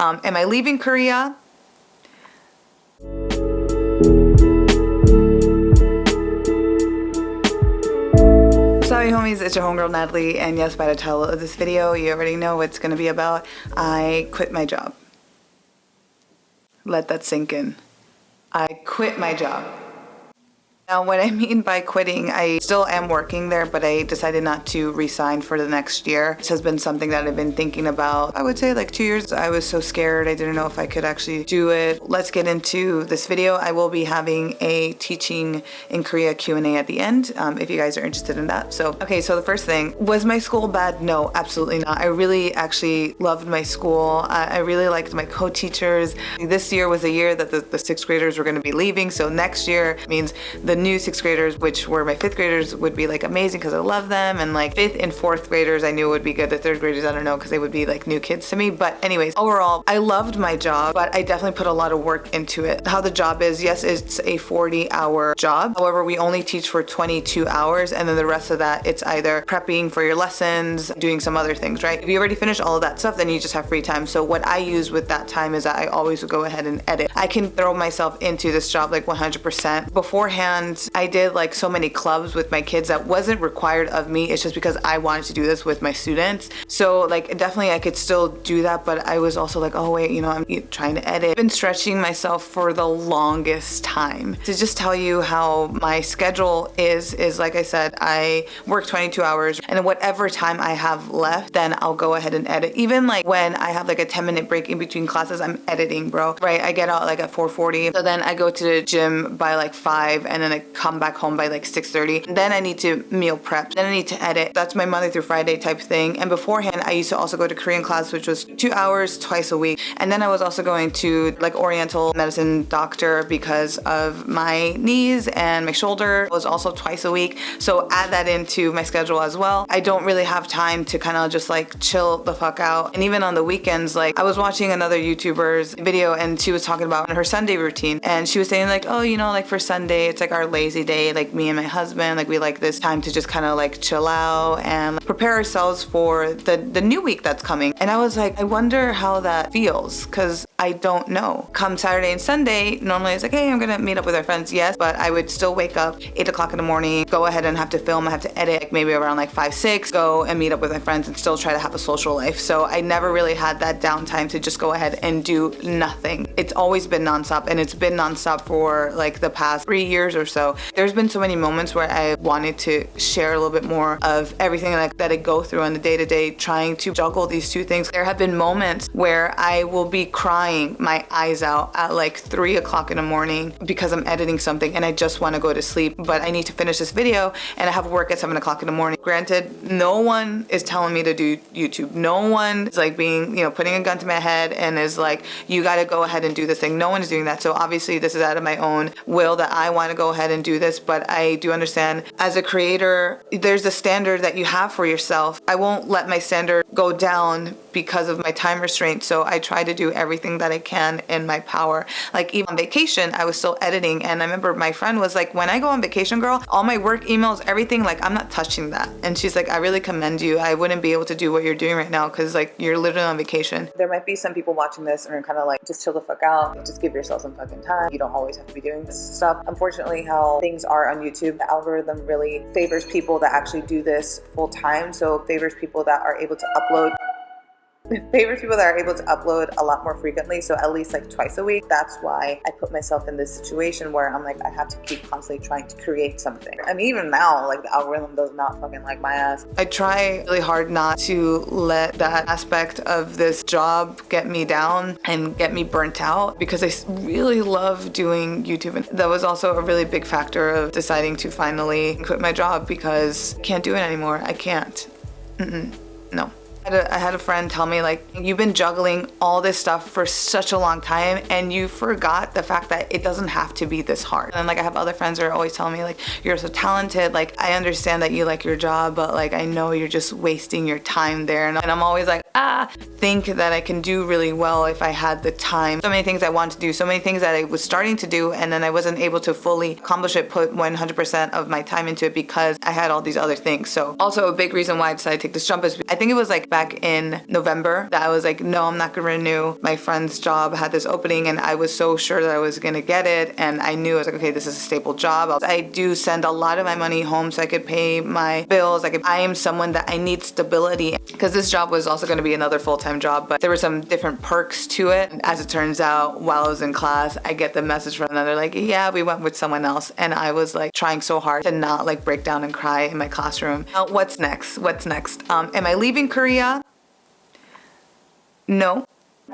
Am I leaving Korea? Sorry homies, it's your homegirl Natalie, and yes, by the title of this video, you already know what it's gonna be about. I quit my job. Let that sink in. I quit my job. Now, what I mean by quitting, I still am working there, but I decided not to resign for the next year. This has been something that I've been thinking about, I would say like 2 years. I was so scared. I didn't know if I could actually do it. Let's get into this video. I will be having a teaching in Korea Q&A at the end, if you guys are interested in that. So, okay, so the first thing, was my school bad? No, absolutely not. I really actually loved my school. I really liked my co-teachers. This year was a year that the sixth graders were gonna be leaving. So next year means the new sixth graders, which were my fifth graders, would be like amazing because I love them, and like fifth and fourth graders I knew would be good. The third graders I don't know because they would be like new kids to me. But anyways, overall I loved my job, but I definitely put a lot of work into it. How the job is, yes, it's a 40-hour job. However, we only teach for 22 hours, and then the rest of that it's either prepping for your lessons, doing some other things, right? If you already finish all of that stuff, then you just have free time. So what I use with that time is that I always would go ahead and edit. I can throw myself into this job like 100%. Beforehand, I did like so many clubs with my kids that wasn't required of me. It's just because I wanted to do this with my students. So like definitely I could still do that, but I was also like, oh wait, you know, I'm trying to edit. I've been stretching myself for the longest time. To just tell you how my schedule is like I said, I work 22 hours, and whatever time I have left, then I'll go ahead and edit. Even like when I have like a 10-minute break in between classes, I'm editing, bro. Right, I get out like at 4:40. So then I go to the gym by like 5, and then I come back home by like 6:30. Then I need to meal prep. Then I need to edit. That's my Monday through Friday type thing. And beforehand, I used to also go to Korean class, which was 2 hours twice a week. And then I was also going to like Oriental medicine doctor because of my knees and my shoulder. It was also twice a week. So add that into my schedule as well. I don't really have time to kind of just like chill the fuck out. And even on the weekends, like I was watching another YouTuber's video, and she was talking about her Sunday routine. And she was saying like, oh, you know, like for Sunday, it's like our lazy day, like me and my husband, like we like this time to just kind of like chill out and like, prepare ourselves for the new week that's coming. And I was like, I wonder how that feels, because I don't know. Come Saturday and Sunday, normally it's like, hey, I'm gonna meet up with our friends, yes, but I would still wake up 8 o'clock in the morning, go ahead and have to film, I have to edit, like maybe around like 5, 6, go and meet up with my friends and still try to have a social life. So I never really had that downtime to just go ahead and do nothing. It's always been nonstop, and it's been nonstop for like the past 3 years or so. There's been so many moments where I wanted to share a little bit more of everything that I go through on the day-to-day trying to juggle these two things. There have been moments where I will be crying my eyes out at like 3 o'clock in the morning because I'm editing something and I just want to go to sleep, but I need to finish this video and I have work at 7 o'clock in the morning. Granted, no one is telling me to do YouTube. No one is like being, you know, putting a gun to my head and is like, you got to go ahead and do this thing. No one is doing that. So obviously this is out of my own will that I want to go ahead and do this, but I do understand as a creator, there's a standard that you have for yourself. I won't let my standard go down because of my time restraint. So I try to do everything that I can in my power. Like even on vacation, I was still editing. And I remember my friend was like, when I go on vacation, girl, all my work emails, everything, like I'm not touching that. And she's like, I really commend you. I wouldn't be able to do what you're doing right now because like you're literally on vacation. There might be some people watching this and are kind of like, just chill the fuck out. Just give yourself some fucking time. You don't always have to be doing this stuff. Unfortunately, how things are on YouTube, the algorithm really favors people that actually do this full time. So favors people that are able to upload a lot more frequently, so at least like twice a week. That's why I put myself in this situation where I'm like, I have to keep constantly trying to create something. I mean, even now, like the algorithm does not fucking like my ass. I try really hard not to let that aspect of this job get me down and get me burnt out because I really love doing YouTube. And that was also a really big factor of deciding to finally quit my job because I can't do it anymore. I can't. No. I had a friend tell me like, you've been juggling all this stuff for such a long time and you forgot the fact that it doesn't have to be this hard. And like I have other friends that are always telling me like, you're so talented, like I understand that you like your job, but like I know you're just wasting your time there. And I'm always like, think that I can do really well if I had the time. So many things I want to do, so many things that I was starting to do and then I wasn't able to fully accomplish it, put 100% of my time into it because I had all these other things. So also a big reason why I decided to take this jump is I think it was like back in November that I was like, no, I'm not gonna renew. My friend's job had this opening and I was so sure that I was gonna get it, and I knew I was like, okay, this is a stable job. I do send a lot of my money home so I could pay my bills. Like, I am someone that I need stability, because this job was also gonna be another full-time job, but there were some different perks to it. And as it turns out, while I was in class, I get the message from another like, yeah, we went with someone else, and I was like trying so hard to not like break down and cry in my classroom. What's next? What's next? Am I leaving Korea? No.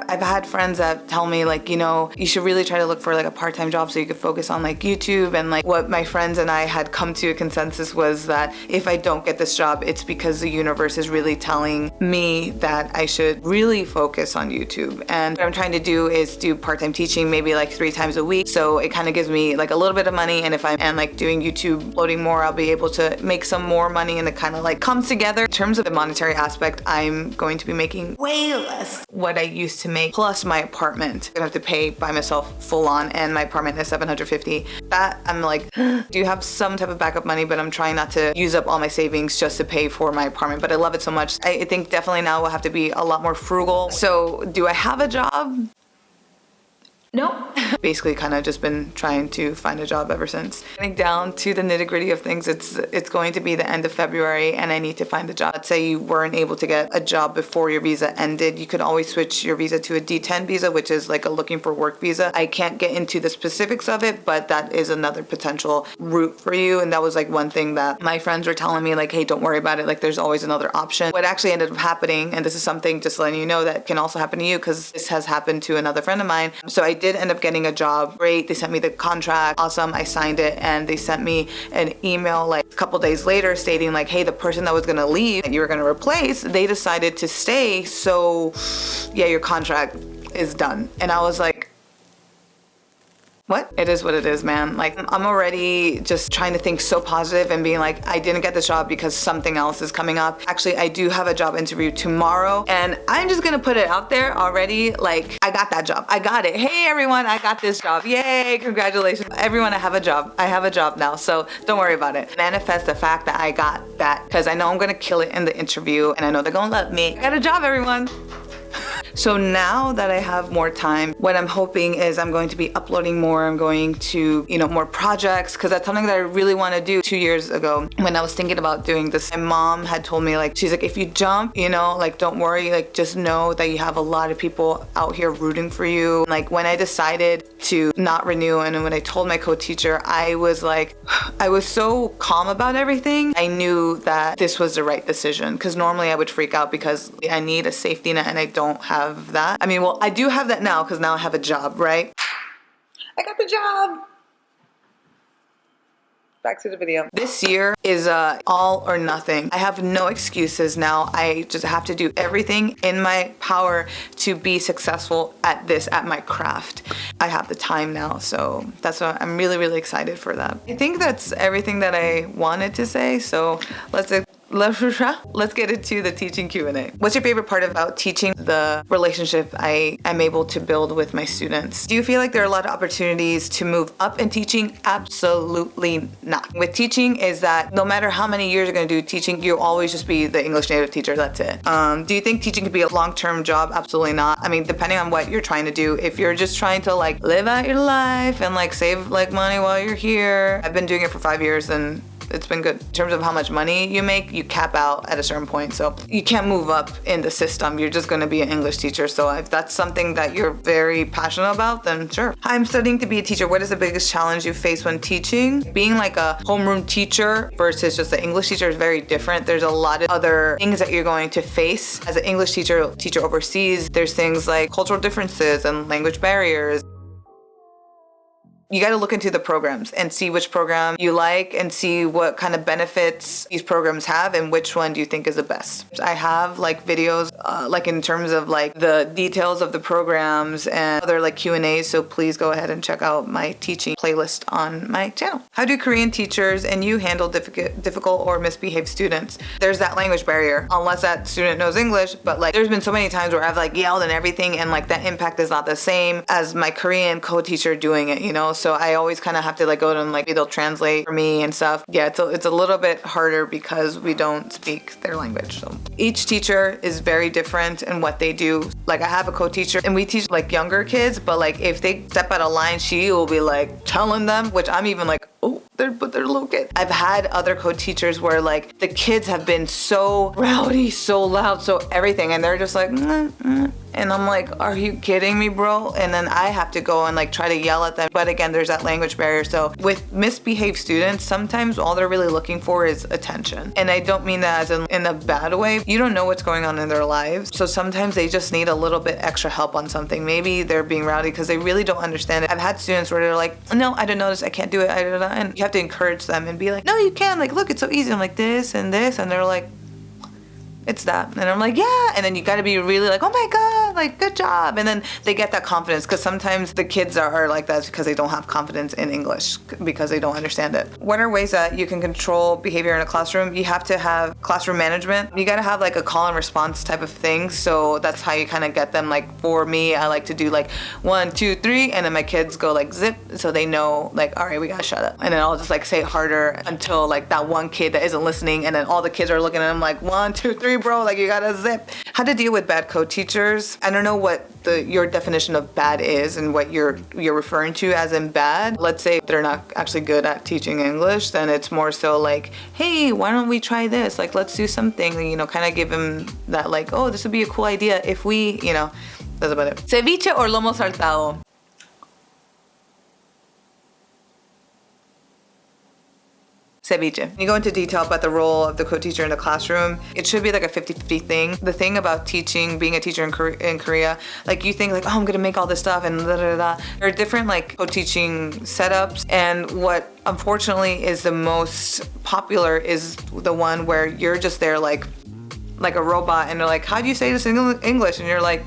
I've had friends that tell me like, you know, you should really try to look for like a part-time job so you could focus on like YouTube. And like what my friends and I had come to a consensus was that if I don't get this job, it's because the universe is really telling me that I should really focus on YouTube. And what I'm trying to do is do part-time teaching, maybe like 3 times a week. So it kind of gives me like a little bit of money. And if I'm like doing YouTube uploading more, I'll be able to make some more money, and it kind of like comes together. In terms of the monetary aspect, I'm going to be making way less what I used to make, plus my apartment. I have to pay by myself full on, and my apartment is $750. That I'm like, do you have some type of backup money? But I'm trying not to use up all my savings just to pay for my apartment. But I love it so much. I think definitely now we'll have to be a lot more frugal. So do I have a job? No. Basically kind of just been trying to find a job ever since. Getting down to the nitty-gritty of things, it's going to be the end of February and I need to find a job. Let's say you weren't able to get a job before your visa ended, you could always switch your visa to a D10 visa, which is like a looking for work visa. I can't get into the specifics of it, but that is another potential route for you. And that was like one thing that my friends were telling me, like, hey, don't worry about it. Like, there's always another option. What actually ended up happening, and this is something just letting you know that can also happen to you, because this has happened to another friend of mine. So I did end up getting a job. Great. They sent me the contract. Awesome. I signed it, and they sent me an email like a couple days later stating like, hey, the person that was going to leave that you were going to replace, they decided to stay. So yeah, your contract is done. And I was like, what? It is what it is, man. Like, I'm already just trying to think so positive and being like, I didn't get this job because something else is coming up. Actually, I do have a job interview tomorrow, and I'm just gonna put it out there already. Like, I got that job. I got it. Hey, everyone, I got this job. Yay, congratulations. Everyone, I have a job. I have a job now, so don't worry about it. Manifest the fact that I got that, because I know I'm gonna kill it in the interview, and I know they're gonna love me. I got a job, everyone. So now that I have more time, what I'm hoping is I'm going to be uploading more. I'm going to, more projects, because that's something that I really want to do. 2 years ago, when I was thinking about doing this, my mom had told me, like, she's like, if you jump, like, don't worry, like, just know that you have a lot of people out here rooting for you. Like, when I decided to not renew, and when I told my co-teacher, I was like, I was so calm about everything. I knew that this was the right decision, because normally I would freak out because I need a safety net and I don't have that. I mean, well, I do have that now, because now I have a job, right? I got the job. Back to the video. This year is all or nothing. I have no excuses now. I just have to do everything in my power to be successful at my craft. I have the time now, so that's what I'm really, really excited for that. I think that's everything that I wanted to say, so let's get into the teaching Q&A. What's your favorite part about teaching? The relationship I am able to build with my students. Do you feel like there are a lot of opportunities to move up in teaching? Absolutely not. With teaching is that no matter how many years you're going to do teaching, you'll always just be the English native teacher. That's it. Do you think teaching could be a long-term job? Absolutely not. I mean, depending on what you're trying to do. If you're just trying to like live out your life and like save like money while you're here. I've been doing it for 5 years and it's been good. In terms of how much money you make, you cap out at a certain point. So you can't move up in the system. You're just gonna be an English teacher. So if that's something that you're very passionate about, then sure. I'm studying to be a teacher. What is the biggest challenge you face when teaching? Being like a homeroom teacher versus just an English teacher is very different. There's a lot of other things that you're going to face. As an English teacher overseas, there's things like cultural differences and language barriers. You got to look into the programs and see which program you like and see what kind of benefits these programs have and which one do you think is the best. I have like videos like in terms of like the details of the programs and other like Q&As, so please go ahead and check out my teaching playlist on my channel. How do Korean teachers and you handle difficult or misbehaved students? There's that language barrier unless that student knows English, but like there's been so many times where I've like yelled and everything and like that impact is not the same as my Korean co-teacher doing it, So I always kind of have to like go to them, like they'll translate for me and stuff. Yeah, it's a little bit harder because we don't speak their language. So each teacher is very different in what they do. Like I have a co-teacher and we teach like younger kids, but like if they step out of line, she will be like telling them, which I'm even like, oh, they're little kids. I've had other co-teachers where like the kids have been so rowdy, so loud, so everything, and they're just like, and I'm like, are you kidding me, bro? And then I have to go and like try to yell at them. But again, there's that language barrier. So with misbehaved students, sometimes all they're really looking for is attention. And I don't mean that as in a bad way. You don't know what's going on in their lives. So sometimes they just need a little bit extra help on something. Maybe they're being rowdy because they really don't understand it. I've had students where they're like, no, I didn't notice, I can't do it. And you have to encourage them and be like, no, you can. Like, look, it's so easy. I'm like, this and this. And they're like, it's that. And I'm like, yeah. And then you got to be really like, oh my God, like, good job. And then they get that confidence, because sometimes the kids are like that because they don't have confidence in English because they don't understand it. What are ways that you can control behavior in a classroom? You have to have classroom management. You got to have like a call and response type of thing. So that's how you kind of get them. Like for me, I like to do like 1, 2, 3. And then my kids go like zip. So they know like, all right, we got to shut up. And then I'll just like say it harder until like that one kid that isn't listening. And then all the kids are looking at them like 1, 2, 3. Bro, like you gotta zip. How to deal with bad co-teachers. I don't know what your definition of bad is and what you're referring to as in bad. Let's say they're not actually good at teaching English, then it's more so like, hey, why don't we try this? Like, let's do something, you know, kind of give them that like, oh, this would be a cool idea if we, you know, that's about it. Ceviche or lomo saltado? Ceviche. You go into detail about the role of the co-teacher in the classroom. It should be like a 50-50 thing. The thing about teaching, being a teacher in Korea, like you think like, oh, I'm gonna make all this stuff and da da da. There are different like co-teaching setups, and what unfortunately is the most popular is the one where you're just there like a robot, and they're like, how do you say this in English? And you're like,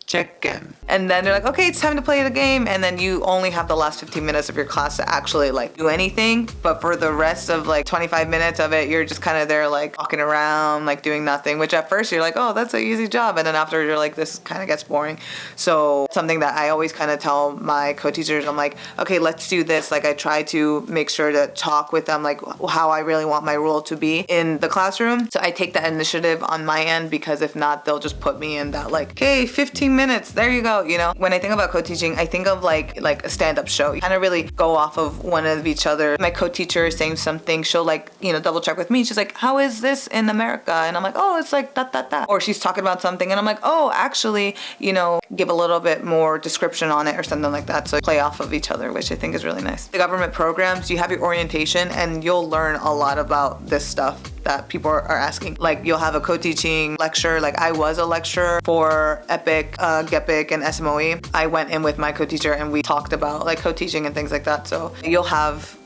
chicken. And then they're like, okay, it's time to play the game. And then you only have the last 15 minutes of your class to actually like do anything. But for the rest of like 25 minutes of it, you're just kind of there like walking around, like doing nothing, which at first you're like, oh, that's an easy job. And then after you're like, this kind of gets boring. So something that I always kind of tell my co-teachers, I'm like, okay, let's do this. Like I try to make sure to talk with them, like how I really want my role to be in the classroom. So I take that initiative on my end, because if not, they'll just put me in that like, okay, 15 minutes, there you go. You know, when I think about co-teaching, I think of like a stand-up show. You kind of really go off of one of each other. My co-teacher is saying something, she'll like, you know, double check with me. She's like, how is this in America? And I'm like, oh, it's like that. Or she's talking about something and I'm like, oh, actually, you know, give a little bit more description on it or something like that. So play off of each other, which I think is really nice. The government programs, you have your orientation and you'll learn a lot about this stuff that people are asking. Like you'll have a co-teaching lecture. Like I was a lecturer for EPIK, GEPIK, and SMOE. I went in with my co-teacher and we talked about like co-teaching and things like that. So you'll have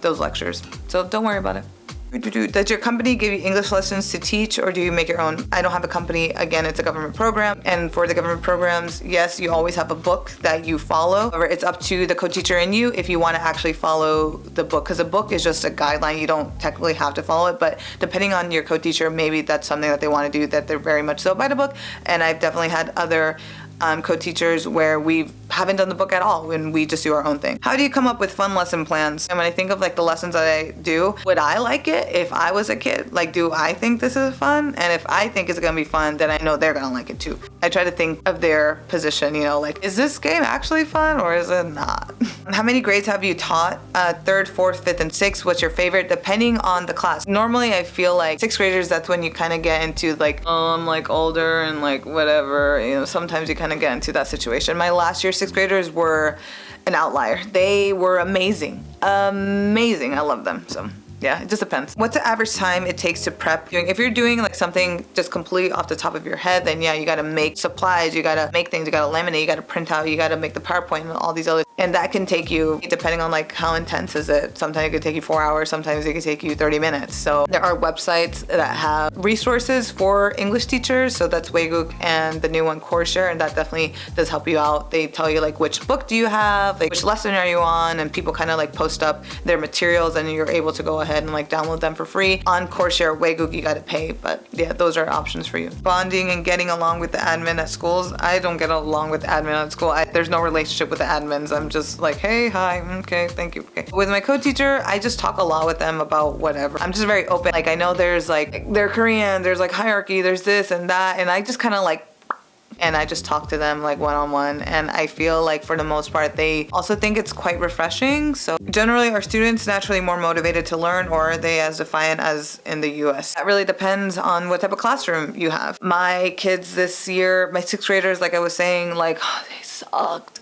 those lectures. So don't worry about it. Does your company give you English lessons to teach, or do you make your own? I don't have a company. Again, it's a government program. And for the government programs, yes, you always have a book that you follow. However, it's up to the co-teacher and you if you want to actually follow the book, because the book is just a guideline. You don't technically have to follow it, but depending on your co-teacher, maybe that's something that they want to do, that they're very much so by the book. And I've definitely had other co-teachers where we haven't done the book at all and we just do our own thing. How do you come up with fun lesson plans? And when I think of like the lessons that I do, would I like it if I was a kid? Like, do I think this is fun? And if I think it's gonna be fun, then I know they're gonna like it too. I try to think of their position, you know, like, is this game actually fun or is it not? How many grades have you taught? 3rd, 4th, 5th, and 6th. What's your favorite? Depending on the class. Normally I feel like 6th graders, that's when you kind of get into like, oh, I'm like older and like whatever, you know, sometimes you kind of get into that situation. My last year 6th graders were an outlier. They were amazing. Amazing. I love them. So yeah, it just depends. What's the average time it takes to prep? If you're doing like something just completely off the top of your head, then yeah, you gotta make supplies, you gotta make things, you gotta laminate, you gotta print out, you gotta make the PowerPoint and all these other, and that can take you, depending on like how intense is it, sometimes it could take you 4 hours, sometimes it could take you 30 minutes. So there are websites that have resources for English teachers. So that's Wayguk and the new one, Coursera, and that definitely does help you out. They tell you like which book do you have, like which lesson are you on, and people kind of like post up their materials and you're able to go ahead and like download them for free. On Coursera, Wayguk, you gotta pay, but yeah, those are options for you. Bonding and getting along with the admin at schools. I don't get along with admin at school. There's no relationship with the admins. I'm I'm just like, hey, hi, okay, thank you. Okay. With my co-teacher, I just talk a lot with them about whatever. I'm just very open. Like I know there's like, they're Korean, there's like hierarchy, there's this and that. And I just kind of like, and I just talk to them like one-on-one, and I feel like for the most part they also think it's quite refreshing. So generally, are students naturally more motivated to learn, or are they as defiant as in the US? That really depends on what type of classroom you have. My kids this year, my 6th graders, like I was saying, like they sucked.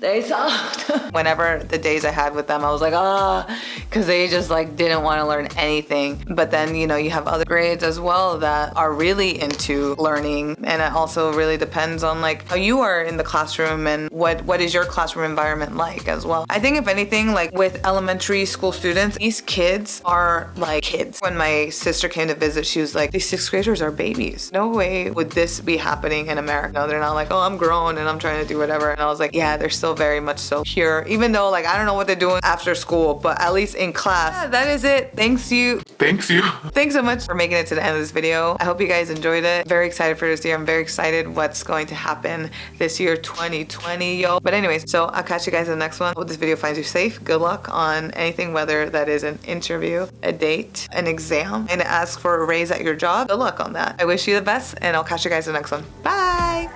They sucked. Whenever the days I had with them, I was like, because they just like didn't want to learn anything. But then, you know, you have other grades as well that are really into learning, and it also really depends on like how you are in the classroom and what is your classroom environment like as well. I think if anything, like with elementary school students, these kids are like kids. When my sister came to visit, she was like, these 6th graders are babies. No way would this be happening in America. No, they're not like, oh, I'm grown and I'm trying to do whatever. And I was like, yeah, they're still very much so pure, even though like I don't know what they're doing after school, but at least in class. Yeah, that is it. Thanks you. Thanks so much for making it to the end of this video. I hope you guys enjoyed it. Very excited for this year. I'm very excited what's going to happen this year, 2020, yo. But anyways, so I'll catch you guys in the next one. Hope this video finds you safe. Good luck on anything, whether that is an interview, a date, an exam, and ask for a raise at your job. Good luck on that. I wish you the best, and I'll catch you guys in the next one. Bye.